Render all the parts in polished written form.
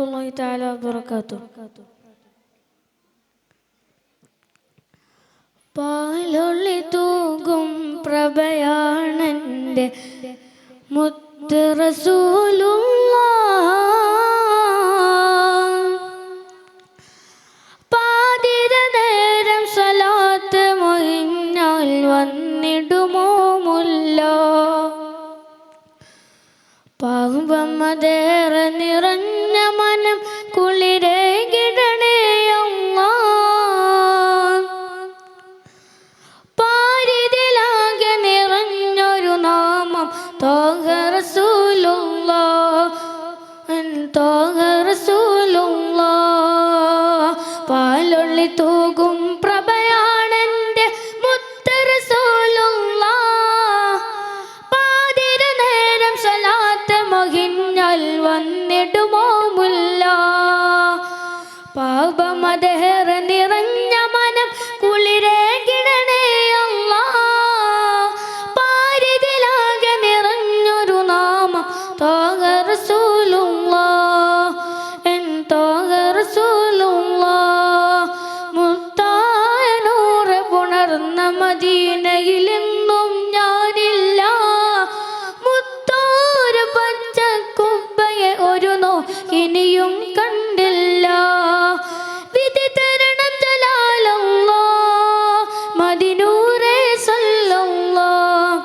الله تعالى وبركاته. പാലൊളി തൂകും പ്രഭയാണെൻ്റെ മുത്ത് റസൂലുള്ളാഹ്. പാതിര നേരം സ്വലാത്ത് മൊഴിഞ്ഞാൽ വന്നിടുമോ മുല്ല. പാപമതേറെ നിറഞ്ഞ മനം കുളിരേകിടണേ അല്ലാഹ്. പാരിതിലാകെ നിറഞ്ഞൊരു നാമം ത്വാഹ റസൂലുള്ളാഹ്, ത്വാഹ റസൂലുള്ളാഹ്. പാലൊളി തൂകും പ്രഭയാണെൻ്റെ മുത്ത് റസൂലുള്ളാഹ്. പാതിര നേരം സ്വലാത്ത് മൊഴിഞ്ഞാൽ വന്നിടുമോ മുല്ല. പാപമതേറെ നിറഞ്ഞ മനം കുളിരേകിടണേ അല്ലാഹ്. പാരിതിലാകെ നിറഞ്ഞൊരു നാമം ത്വാഹ റസൂലുള്ളാഹ്, ത്വാഹ റസൂലുള്ളാഹ്. മുത്തായ നൂറ് പുണർന്ന മദീനയിലെങ്ങും ഞാനില്ല. മുത്തോരു പച്ചക്കുബ്ബയെ ഒരു നോക്കിനിയും കണ്ടില്ല. വിധി തരണം ജലാലല്ലാഹ്, മദിനൂറേ സല്ലല്ലാഹ്.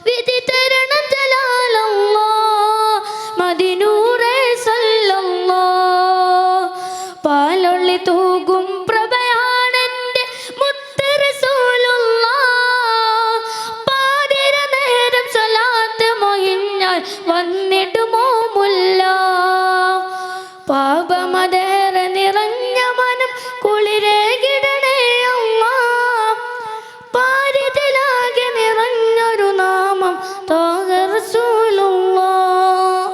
വിധി തരണം ജലാലല്ലാഹ്, മദിനൂറേ സല്ലല്ലാഹ്. പാലൊളി തൂകും പ്രഭയാണെൻ്റെ മുത്ത് റസൂലുള്ളാഹ്. പാതിര നേരം സ്വലാത്ത് മൊഴിഞ്ഞാൽ വന്നിടുമോ മുല്ല. പാപമതേറെ നിറഞ്ഞ മനം കുളിരേകിടണേ അല്ലാഹ്. പാരിതിലാകെ നിറഞ്ഞൊരു നാമം ത്വാഹ റസൂലുള്ളാഹ്.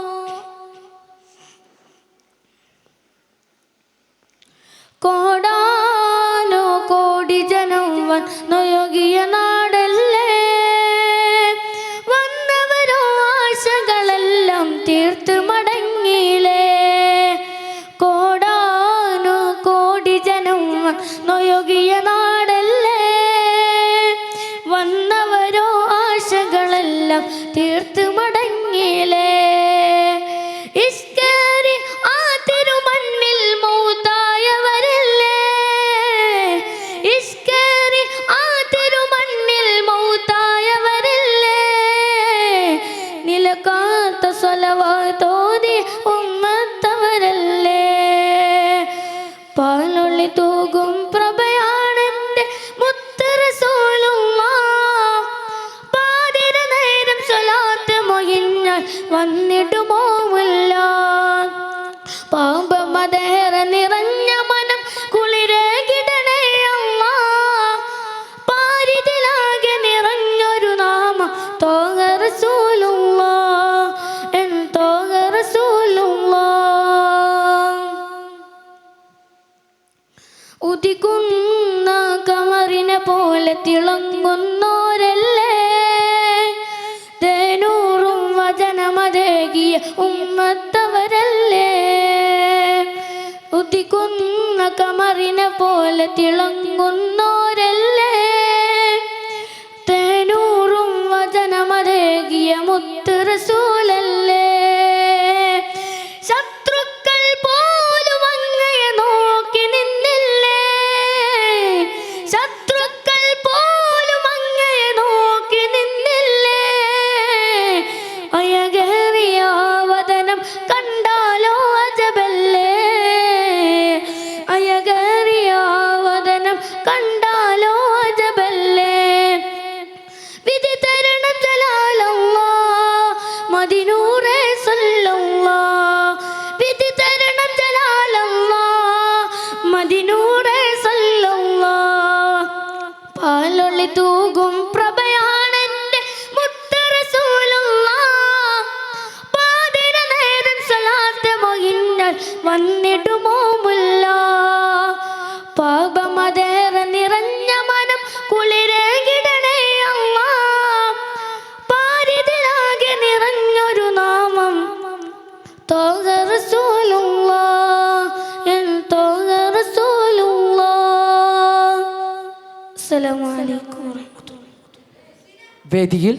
കോടാനോ കോടി ജനം വന്നൊഴുകിയ നാടല്ലേ. വന്നവരോ ആശകളെല്ലാം തീർത്ത് മടങ്ങിയില്ലേ. കോടാനോ കോടി ജനം വന്നൊഴുകിയ നാടല്ലേ. വന്നവരോ ആശകളെല്ലാം തീർത്ത് മടങ്ങിയില്ലേ. ഇസ്കേറി ആ തിരുമണ്ണിൽ മൗത്തായവരല്ലേ. ഇസ്കേറി ആ തിരുമണ്ണിൽ മൗത്തായവരല്ലേ. നിലക്കാത്ത സ്വലവാത്തോതി ഉമ്മത്തവരല്ലേ. പാലൊളി തൂകും പ്രഭയാണെൻ്റെ മുത്ത് റസൂലുള്ളാഹ്. പാതിര നേരം സ്വലാത്ത് മൊഴിഞ്ഞാൽ വന്നിടുമോ മുല്ല. പാപമതേറെ നിറഞ്ഞ മനം കുളിരേകിടണേ അല്ലാഹ്. പാരിതിലാകെ നിറഞ്ഞൊരു നാമം ത്വാഹ റസൂലുള്ളാഹ്, ത്വാഹ റസൂലുള്ളാഹ്. ഉദിക്കുന്ന കമറിനെ പോലെ തിളങ്ങുന്നോരല്ലേ. തേനൂറും വചനമതേകിയ ഉമ്മത്തവരല്ലേ. ഉദിക്കുന്ന കമറിനെ പോലെ തിളങ്ങുന്നോരല്ലേ. തേനൂറും വചനമതേകിയ മുത്ത് റസൂലല്ലേ. ശത്രുക്കൾ പോലും അങ്ങയെ നോക്കി നിന്നില്ലേ. ശത്രുക്കൾ പോലും അങ്ങയെ നോക്കി നിന്നില്ലേ. അയകേറിയ വദനം കണ്ടാലോ അജബല്ലേ. അയകേറിയ വദനം കണ്ടാലോ അജബല്ലേ. വിധി തരണം ജലാലല്ലാഹ്, മദിനൂറേ സല്ലല്ലാഹ്. വിധി തരണം ജലാലല്ലാഹ്, മദിനൂറേ സല്ലല്ലാഹ്. പാലൊളി തൂകും പ്രഭയാണെൻ്റെ മുത്ത് റസൂലുള്ളാഹ്. പാതിര നേരം സ്വലാത്ത് മൊഴിഞ്ഞാൽ വന്നിടുമോ മുല്ല. പാപമതേറെ നിറഞ്ഞ മനം കുളിരേകിടണേ അല്ലാഹ്. പാരിതിലാകെ നിറഞ്ഞൊരു നാമം ത്വാഹ റസൂലുള്ളാഹ്. അസ്സലാമു അലൈക്കും വറഹ്മത്തുള്ളാഹി. വേദിയിൽ